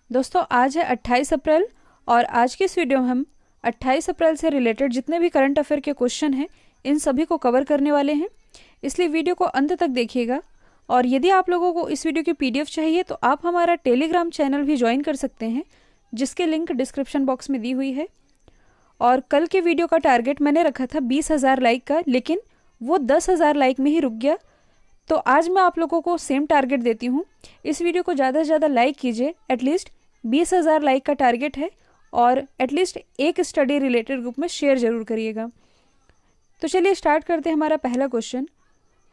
दोस्तों आज है 28 अप्रैल और आज की इस वीडियो में हम 28 अप्रैल से रिलेटेड जितने भी करंट अफेयर के क्वेश्चन हैं इन सभी को कवर करने वाले हैं, इसलिए वीडियो को अंत तक देखिएगा। और यदि आप लोगों को इस वीडियो की पीडीएफ चाहिए तो आप हमारा टेलीग्राम चैनल भी ज्वाइन कर सकते हैं, जिसके लिंक डिस्क्रिप्शन बॉक्स में दी हुई है। और कल के वीडियो का टारगेट मैंने रखा था 20,000 लाइक का, लेकिन वो 10,000 लाइक में ही रुक गया। तो आज मैं आप लोगों को सेम टारगेट देती हूँ, इस वीडियो को ज़्यादा से ज़्यादा लाइक कीजिए। एटलीस्ट 20,000 लाइक का टारगेट है और एटलीस्ट एक स्टडी रिलेटेड ग्रुप में शेयर जरूर करिएगा। तो चलिए स्टार्ट करते हैं हमारा पहला क्वेश्चन।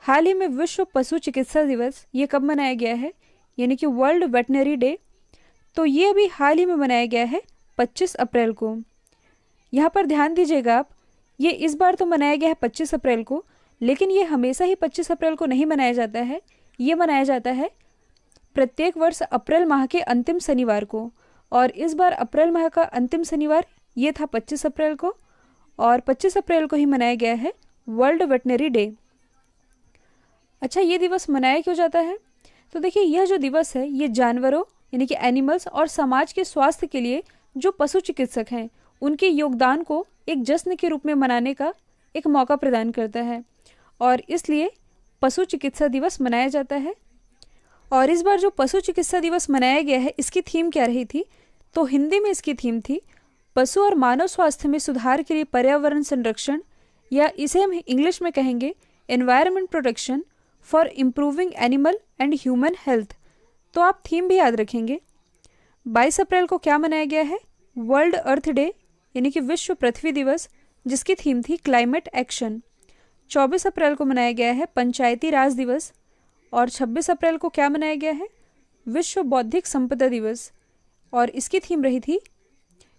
हाल ही में विश्व पशु चिकित्सा दिवस ये कब मनाया गया है, यानी कि वर्ल्ड वेटनरी डे। तो ये अभी हाल ही में मनाया गया है 25 अप्रैल को। यहाँ पर ध्यान दीजिएगा आप, ये इस बार तो मनाया गया है 25 अप्रैल को, लेकिन ये हमेशा ही 25 अप्रैल को नहीं मनाया जाता है। ये मनाया जाता है प्रत्येक वर्ष अप्रैल माह के अंतिम शनिवार को, और इस बार अप्रैल माह का अंतिम शनिवार ये था 25 अप्रैल को, और 25 अप्रैल को ही मनाया गया है वर्ल्ड वेटनरी डे। अच्छा, ये दिवस मनाया क्यों जाता है? तो देखिए, यह जो दिवस है ये जानवरों यानी कि एनिमल्स और समाज के स्वास्थ्य के लिए जो पशु चिकित्सक हैं उनके योगदान को एक जश्न के रूप में मनाने का एक मौका प्रदान करता है, और इसलिए पशु चिकित्सा दिवस मनाया जाता है। और इस बार जो पशु चिकित्सा दिवस मनाया गया है इसकी थीम क्या रही थी? तो हिंदी में इसकी थीम थी पशु और मानव स्वास्थ्य में सुधार के लिए पर्यावरण संरक्षण, या इसे हम इंग्लिश में कहेंगे environment protection for improving animal and human health. तो आप थीम भी याद रखेंगे। 22 अप्रैल को क्या मनाया गया है? वर्ल्ड अर्थ डे यानी कि विश्व पृथ्वी दिवस, जिसकी थीम थी क्लाइमेट एक्शन। 24 अप्रैल को मनाया गया है पंचायती राज दिवस, और 26 अप्रैल को क्या मनाया गया है? विश्व बौद्धिक संपदा दिवस, और इसकी थीम रही थी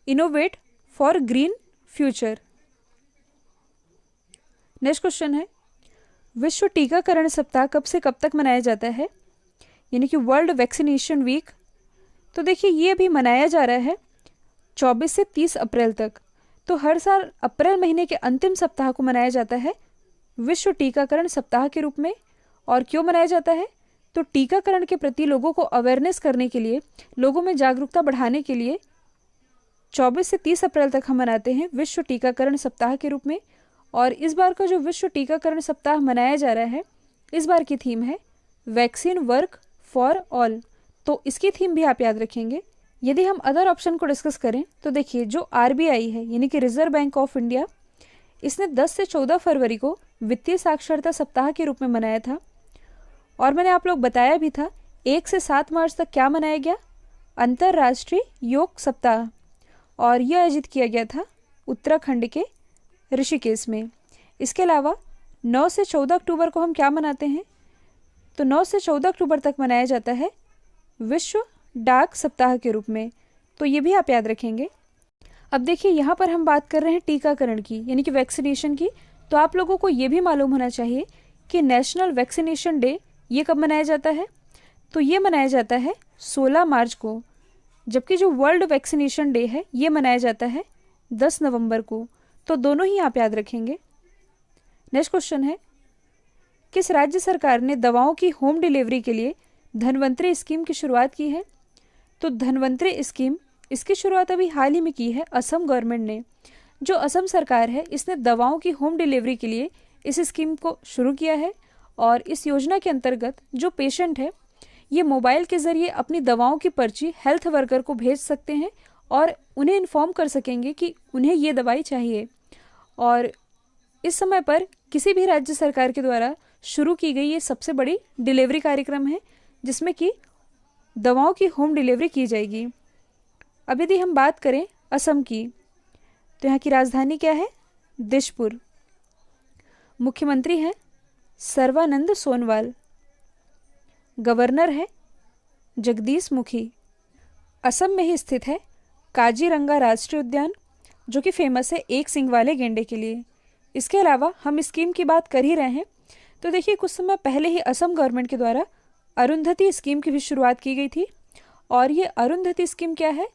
innovate for green future. Next question है, विश्व टीकाकरण सप्ताह कब से कब तक मनाया जाता है, यानी कि वर्ल्ड वैक्सीनेशन वीक। तो देखिए, ये भी मनाया जा रहा है 24 से 30 अप्रैल तक। तो हर साल अप्रैल महीने के अंतिम सप्ताह को मनाया जाता है विश्व टीकाकरण सप्ताह के रूप में। और क्यों मनाया जाता है? तो टीकाकरण के प्रति लोगों को अवेयरनेस करने के लिए, लोगों में जागरूकता बढ़ाने के लिए 24 से 30 अप्रैल तक हम मनाते हैं विश्व टीकाकरण सप्ताह के रूप में। और इस बार का जो विश्व टीकाकरण सप्ताह मनाया जा रहा है, इस बार की थीम है वैक्सीन वर्क फॉर ऑल। तो इसकी थीम भी आप याद रखेंगे। यदि हम अदर ऑप्शन को डिस्कस करें तो देखिए, जो आरबीआई है यानी कि रिजर्व बैंक ऑफ इंडिया, इसने 10 से 14 फरवरी को वित्तीय साक्षरता सप्ताह के रूप में मनाया था। और मैंने आप लोग बताया भी था 1 से 7 मार्च तक क्या मनाया गया? अंतर्राष्ट्रीय योग सप्ताह, और यह आयोजित किया गया था उत्तराखंड के ऋषिकेश में। इसके अलावा 9 से 14 अक्टूबर को हम क्या मनाते हैं? तो 9 से 14 अक्टूबर तक मनाया जाता है विश्व डाक सप्ताह के रूप में। तो ये भी आप याद रखेंगे। अब देखिए, यहाँ पर हम बात कर रहे हैं टीकाकरण की यानी कि वैक्सीनेशन की। तो आप लोगों को ये भी मालूम होना चाहिए कि नेशनल वैक्सीनेशन डे ये कब मनाया जाता है? तो ये मनाया जाता है 16 मार्च को, जबकि जो वर्ल्ड वैक्सीनेशन डे है ये मनाया जाता है 10 नवंबर को। तो दोनों ही आप याद रखेंगे। नेक्स्ट क्वेश्चन है, किस राज्य सरकार ने दवाओं की होम डिलीवरी के लिए धनवंतरी स्कीम की शुरुआत की है? तो धनवंतरी स्कीम, इसकी शुरुआत अभी हाल ही में की है असम गवर्नमेंट ने। जो असम सरकार है इसने दवाओं की होम डिलीवरी के लिए इस स्कीम को शुरू किया है। और इस योजना के अंतर्गत जो पेशेंट है ये मोबाइल के ज़रिए अपनी दवाओं की पर्ची हेल्थ वर्कर को भेज सकते हैं और उन्हें इन्फॉर्म कर सकेंगे कि उन्हें ये दवाई चाहिए। और इस समय पर किसी भी राज्य सरकार के द्वारा शुरू की गई ये सबसे बड़ी डिलीवरी कार्यक्रम है, जिसमें कि दवाओं की होम डिलीवरी की जाएगी। अब यदि हम बात करें असम की, तो यहाँ की राजधानी क्या है? दिसपुर। मुख्यमंत्री हैं सर्बानंद सोनोवाल। गवर्नर है जगदीश मुखी। असम में ही स्थित है काजीरंगा राष्ट्रीय उद्यान, जो कि फेमस है एक सींग वाले गेंडे के लिए। इसके अलावा हम स्कीम की बात कर ही रहे हैं, तो देखिए कुछ समय पहले ही असम गवर्नमेंट के द्वारा अरुंधति स्कीम की भी शुरुआत की गई थी। और ये अरुंधति स्कीम क्या है?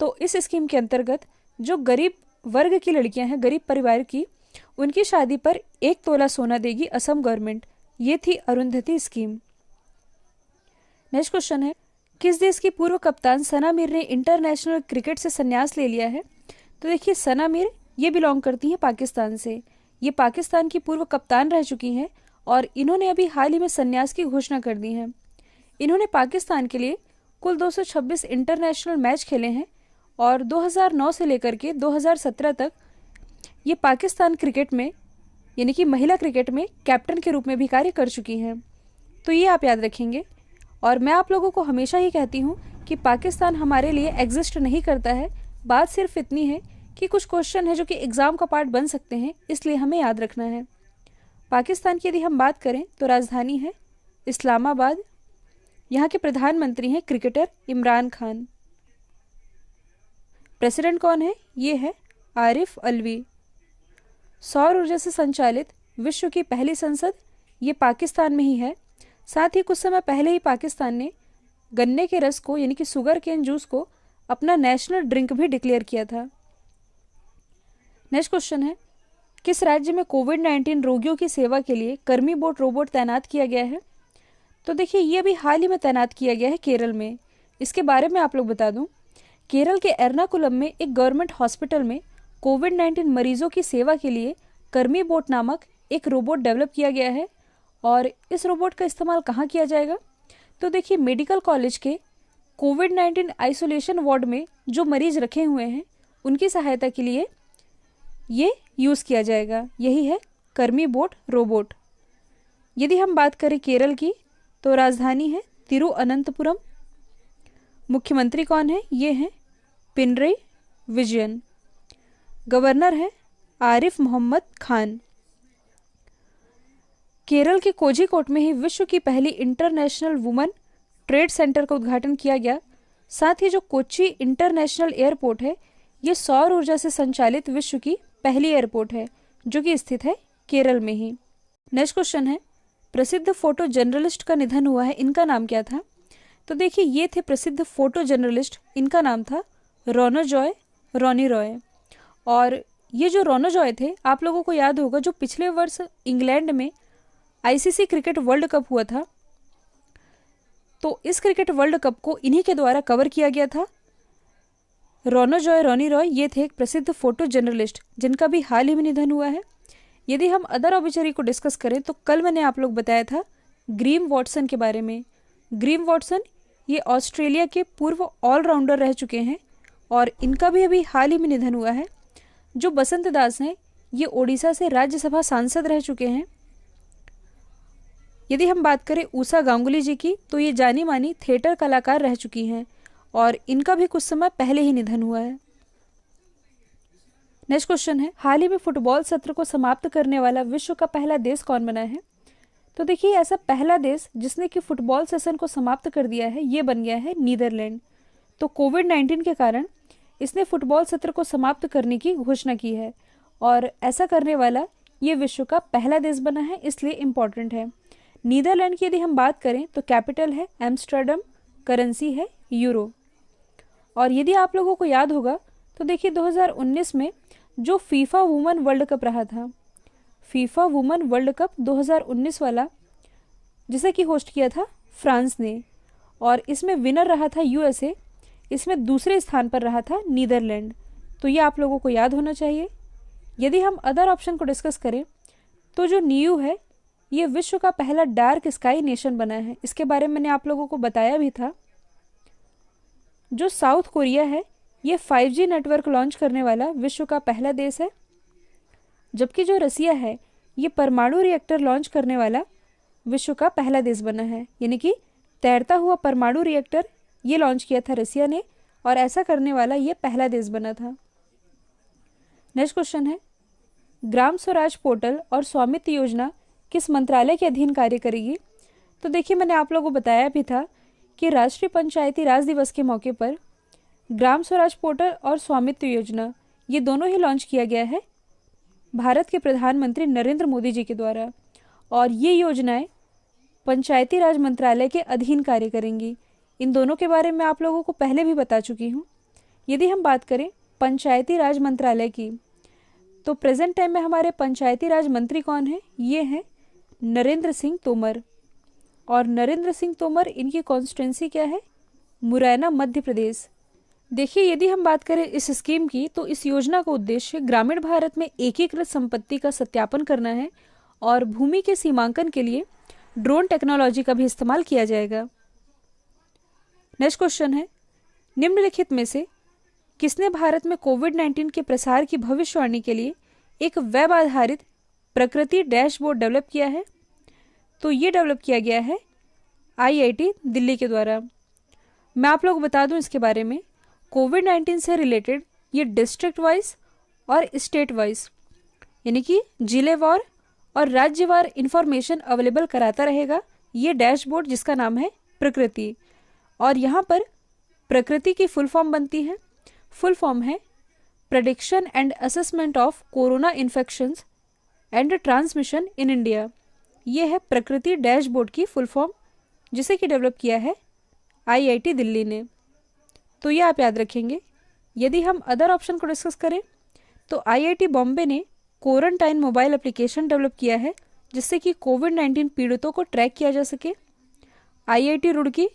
तो इस स्कीम के अंतर्गत जो गरीब वर्ग की लड़कियां हैं, गरीब परिवार की, उनकी शादी पर 1 तोला सोना देगी असम गवर्नमेंट। ये थी अरुंधति स्कीम। नेक्स्ट क्वेश्चन है, किस देश की पूर्व कप्तान सना मीर ने इंटरनेशनल क्रिकेट से संन्यास ले लिया है? तो देखिए, सना मीर ये बिलोंग करती हैं पाकिस्तान से। ये पाकिस्तान की पूर्व कप्तान रह चुकी हैं और इन्होंने अभी हाल ही में संन्यास की घोषणा कर दी है। इन्होंने पाकिस्तान के लिए कुल 226 इंटरनेशनल मैच खेले हैं और 2009 से लेकर के 2017 तक ये पाकिस्तान क्रिकेट में यानी कि महिला क्रिकेट में कैप्टन के रूप में भी कार्य कर चुकी हैं। तो ये आप याद रखेंगे। और मैं आप लोगों को हमेशा ही कहती हूँ कि पाकिस्तान हमारे लिए एग्जिस्ट नहीं करता है। बात सिर्फ इतनी है कि कुछ क्वेश्चन है जो कि एग्ज़ाम का पार्ट बन सकते हैं, इसलिए हमें याद रखना है। पाकिस्तान की यदि हम बात करें तो राजधानी है इस्लामाबाद। यहाँ के प्रधानमंत्री हैं क्रिकेटर इमरान खान। प्रेसिडेंट कौन है? ये है आरिफ अलवी। सौर ऊर्जा से संचालित विश्व की पहली संसद ये पाकिस्तान में ही है। साथ ही कुछ समय पहले ही पाकिस्तान ने गन्ने के रस को यानी कि शुगर केन जूस को अपना नेशनल ड्रिंक भी डिक्लेयर किया था। नेक्स्ट क्वेश्चन है, किस राज्य में कोविड-19 रोगियों की सेवा के लिए कर्मी बोट रोबोट तैनात किया गया है? तो देखिए, ये अभी हाल ही में तैनात किया गया है केरल में। इसके बारे में आप लोग बता दूं, केरल के एर्नाकुलम में एक गवर्नमेंट हॉस्पिटल में कोविड-19 मरीजों की सेवा के लिए कर्मी बोट नामक एक रोबोट डेवलप किया गया है। और इस रोबोट का इस्तेमाल कहाँ किया जाएगा? तो देखिए, मेडिकल कॉलेज के कोविड-19 आइसोलेशन वार्ड में जो मरीज रखे हुए हैं उनकी सहायता के लिए ये यूज़ किया जाएगा। यही है कर्मी बोट रोबोट। यदि हम बात करें केरल की तो राजधानी है तिरुअनंतपुरम। मुख्यमंत्री कौन है? ये हैं पिनरई विजयन। गवर्नर है आरिफ मोहम्मद खान। केरल के कोझिकोड में ही विश्व की पहली इंटरनेशनल वुमेन ट्रेड सेंटर का उद्घाटन किया गया। साथ ही जो कोच्चि इंटरनेशनल एयरपोर्ट है ये सौर ऊर्जा से संचालित विश्व की पहली एयरपोर्ट है जो कि स्थित है केरल में ही। नेक्स्ट क्वेश्चन है, प्रसिद्ध फोटो जर्नलिस्ट का निधन हुआ है, इनका नाम क्या था? तो देखिए, ये थे प्रसिद्ध फोटो जर्नलिस्ट, इनका नाम था रोनी रॉय। और ये जो रोनी रॉय थे, आप लोगों को याद होगा जो पिछले वर्ष इंग्लैंड में आईसीसी क्रिकेट वर्ल्ड कप हुआ था, तो इस क्रिकेट वर्ल्ड कप को इन्हीं के द्वारा कवर किया गया था। रोनी रॉय ये थे एक प्रसिद्ध फोटो जर्नलिस्ट जिनका भी हाल ही में निधन हुआ है। यदि हम अदर ऑबिचरी को डिस्कस करें तो कल मैंने आप लोग बताया था ग्रीम वॉटसन के बारे में। ग्रीम वॉटसन ये ऑस्ट्रेलिया के पूर्व ऑलराउंडर रह चुके हैं और इनका भी अभी हाल ही में निधन हुआ है। जो बसंत दास हैं ये ओडिशा से राज्यसभा सांसद रह चुके हैं। यदि हम बात करें ऊषा गांगुली जी की तो ये जानी मानी थिएटर कलाकार रह चुकी हैं और इनका भी कुछ समय पहले ही निधन हुआ है। नेक्स्ट क्वेश्चन है, हाल ही में फुटबॉल सत्र को समाप्त करने वाला विश्व का पहला देश कौन बना है? तो देखिए, ऐसा पहला देश जिसने कि फुटबॉल सेशन को समाप्त कर दिया है ये बन गया है नीदरलैंड। तो कोविड-19 के कारण इसने फुटबॉल सत्र को समाप्त करने की घोषणा की है और ऐसा करने वाला ये विश्व का पहला देश बना है, इसलिए इम्पॉर्टेंट है। नीदरलैंड की यदि हम बात करें तो कैपिटल है एम्स्टर्डम, करेंसी है यूरो। और यदि आप लोगों को याद होगा तो देखिए 2019 में जो फीफा वुमेन वर्ल्ड कप रहा था, फीफा वुमेन वर्ल्ड कप 2019 वाला, जिसे कि होस्ट किया था फ्रांस ने, और इसमें विनर रहा था यूएसए, इसमें दूसरे स्थान पर रहा था नीदरलैंड। तो ये आप लोगों को याद होना चाहिए। यदि हम अदर ऑप्शन को डिस्कस करें तो जो नीयू है ये विश्व का पहला डार्क स्काई नेशन बना है, इसके बारे में मैंने आप लोगों को बताया भी था। जो साउथ कोरिया है ये 5G नेटवर्क लॉन्च करने वाला विश्व का पहला देश है, जबकि जो रसिया है ये परमाणु रिएक्टर लॉन्च करने वाला विश्व का पहला देश बना है। यानी कि तैरता हुआ परमाणु रिएक्टर ये लॉन्च किया था रसिया ने और ऐसा करने वाला ये पहला देश बना था। नेक्स्ट क्वेश्चन है, ग्राम स्वराज पोर्टल और स्वामित्व योजना किस मंत्रालय के अधीन कार्य करेगी? तो देखिए, मैंने आप लोगों को बताया भी था कि राष्ट्रीय पंचायती राज दिवस के मौके पर ग्राम स्वराज पोर्टल और स्वामित्व योजना ये दोनों ही लॉन्च किया गया है भारत के प्रधानमंत्री नरेंद्र मोदी जी के द्वारा, और ये योजनाएं पंचायती राज मंत्रालय के अधीन कार्य करेंगी। इन दोनों के बारे में आप लोगों को पहले भी बता चुकी हूँ। यदि हम बात करें पंचायती राज मंत्रालय की तो प्रेजेंट टाइम में हमारे पंचायती राज मंत्री कौन है? ये हैं नरेंद्र सिंह तोमर। और नरेंद्र सिंह तोमर, इनकी कॉन्स्टिट्यूंसी क्या है? मुरैना मध्य प्रदेश। देखिए, यदि हम बात करें इस स्कीम की, तो इस योजना का उद्देश्य ग्रामीण भारत में एकीकृत संपत्ति का सत्यापन करना है और भूमि के सीमांकन के लिए ड्रोन टेक्नोलॉजी का भी इस्तेमाल किया जाएगा। नेक्स्ट क्वेश्चन है, निम्नलिखित में से किसने भारत में कोविड-19 के प्रसार की भविष्यवाणी के लिए एक वेब आधारित प्रकृति डैशबोर्ड डेवलप किया है? तो ये डेवलप किया गया है IIT दिल्ली के द्वारा। मैं आप लोग बता दूं इसके बारे में, कोविड-19 से रिलेटेड ये डिस्ट्रिक्ट वाइज और स्टेट वाइज यानी कि जिलेवार और राज्यवार इंफॉर्मेशन अवेलेबल कराता रहेगा ये डैशबोर्ड, जिसका नाम है प्रकृति। और यहाँ पर प्रकृति की फुल फॉर्म बनती है, फुल फॉर्म है prediction and assessment of corona infections and transmission in India. ये है प्रकृति डैशबोर्ड की फुल फॉर्म, जिसे कि डेवलप किया है IIT दिल्ली ने। तो ये आप याद रखेंगे। यदि हम अदर ऑप्शन को डिस्कस करें, तो IIT बॉम्बे ने क्वारंटाइन मोबाइल एप्लीकेशन डेवलप किया है, जिससे कि कोविड-19 पीड़ितों को ट्रैक किया जा सके। IIT रुड़की,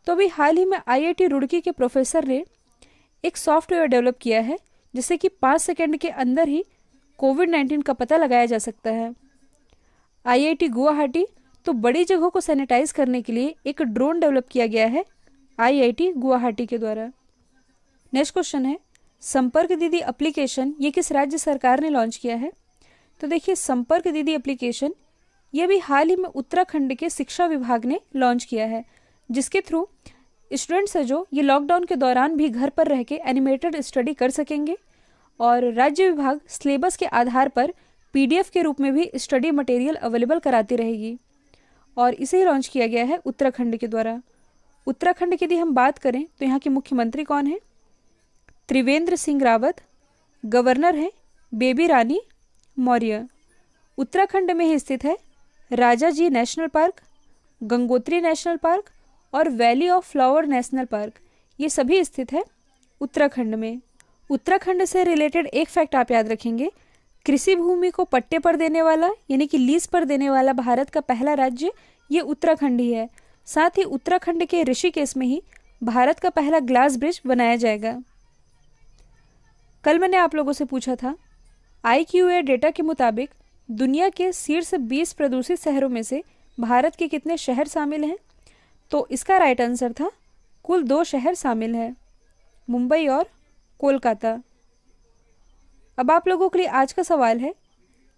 तो अभी हाल ही में IIT रुड़की के प्रोफेसर ने एक सॉफ्टवेयर डेवलप किया है, जिससे कि 5 सेकंड के अंदर ही कोविड-19 का पता लगाया जा सकता है। IIT गुवाहाटी, तो बड़ी जगहों को सैनिटाइज करने के लिए एक ड्रोन डेवलप किया गया है IIT गुवाहाटी के द्वारा। नेक्स्ट क्वेश्चन है, संपर्क दीदी एप्लीकेशन ये किस राज्य सरकार ने लॉन्च किया है? तो देखिए, संपर्क दीदी एप्लीकेशन ये भी हाल ही में उत्तराखंड के शिक्षा विभाग ने लॉन्च किया है, जिसके थ्रू स्टूडेंट्स है जो ये लॉकडाउन के दौरान भी घर पर रह के एनिमेटेड स्टडी कर सकेंगे और राज्य विभाग सिलेबस के आधार पर PDF के रूप में भी स्टडी मटेरियल अवेलेबल कराती रहेगी और इसे लॉन्च किया गया है उत्तराखंड के द्वारा। उत्तराखंड की यदि हम बात करें, तो यहाँ के मुख्यमंत्री कौन है? त्रिवेंद्र सिंह रावत। गवर्नर है बेबी रानी मौर्य। उत्तराखंड में ही स्थित है Rajaji national park, Gangotri national park और valley of flower national park. ये सभी स्थित है उत्तराखंड में। उत्तराखंड से रिलेटेड एक फैक्ट आप याद रखेंगे, कृषि भूमि को पट्टे पर देने वाला यानी कि लीज पर देने वाला भारत का पहला राज्य ये उत्तराखंड ही है। साथ ही उत्तराखंड के ऋषिकेश में ही भारत का पहला ग्लास ब्रिज बनाया जाएगा। कल मैंने आप लोगों से पूछा था, IQA डेटा के मुताबिक दुनिया के शीर्ष 20 प्रदूषित शहरों में से भारत के कितने शहर शामिल हैं? तो इसका राइट आंसर था कुल 2 शहर शामिल हैं, मुंबई और कोलकाता। अब आप लोगों के लिए आज का सवाल है,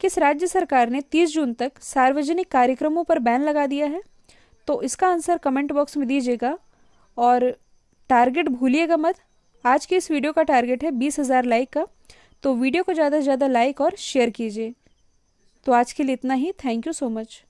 किस राज्य सरकार ने 30 जून तक सार्वजनिक कार्यक्रमों पर बैन लगा दिया है? तो इसका आंसर कमेंट बॉक्स में दीजिएगा और टारगेट भूलिएगा मत। आज की इस वीडियो का टारगेट है 20,000 लाइक का, तो वीडियो को ज़्यादा से ज़्यादा लाइक और शेयर कीजिए। तो आज के लिए इतना ही। Thank you so much.